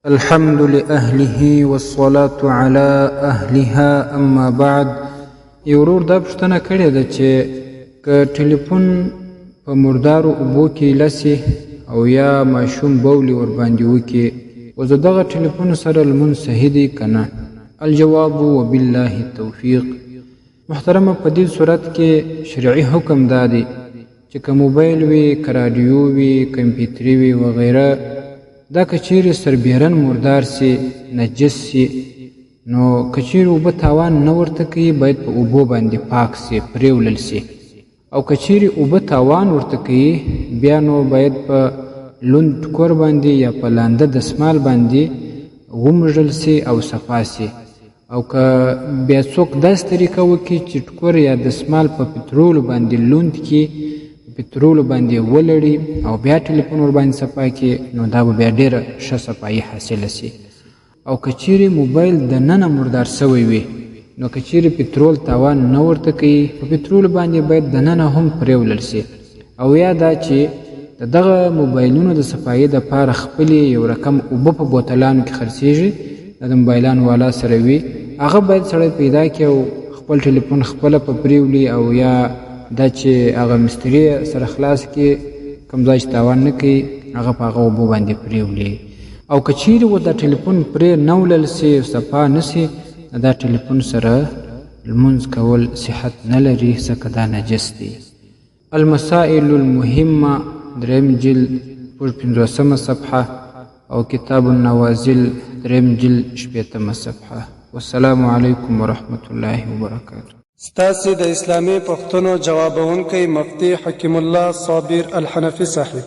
الحمد لأهله والصلاة على أهلها اما بعد. یورور دا پوښتنه کړې ده چې که ټلیفون په مردارو اوبو کې لسی او یا ماشوم بولي ورباندې وکړي، او زه دغه ټلیفون سره لمونځ صحیح دی که نه؟ الجواب وبالله التوفیق. محترمه، په دې صورت کې شرعي حکم دا دی چې که موبایل وي، که رادیو وي، کمپیوټري وي وغیره، دا که چیرې سربیرن مردار سي، نجس سي، نو که چیرې اوبه تاوان نه ورته کوي باید په اوبو باندې پاک سي، پرېولل سي. او که چیرې اوبه تاوان ورته کوي بیا نو باید په لوند ټکور باندې یا په لانده دسمال باندې ومږل سي او صفا سي. او که بیا څوک داسې طریقه وکړي چې ټکور یا دسمال په پترولو باندې لوند کړي، پترولو باندې ولړي او بیا ټلیفون ور باندې صفا کړي، نو دا به بیا ډېره ښه صفایي حاصله سي. او که چیرې موبایل دننه مردار سوی وي، نو که چیرې پترول تاوان نه ورته کوي، په پترولو باندې باید دننه هم پرېولل سي. او یا دا چې د دغه موبایلونو د صفایي دپاره خپلې یو رقم اوبه په بوتلانو کې خرڅېږي، د موبایلانو والا سره وي، هغه باید سړی پیدا کړي او خپل ټلیفون خپله په پرېولي، او یا دا چې هغه مستري سره خلاص کړي، کوم ځای چې تاوان نه کوي هغه په هغه اوبو باندې پرېولي. او که چیرې و دا ټلیفون پرې نه وړل سي، صفا نه سي، دا ټلیفون سره لمونځ کول صحت نه لري، ځکه دا نجس دی. المسائل المهمه، دریم جلد 50 صفحه، او کتاب النوازل دریم جلد 60 صفحه. والسلام علیکم ورحمة الله وبرکاته. ستاسې د اسلامي پوښتنو جوابونکی مفتي حکیم الله صابر الحنفي صاحب.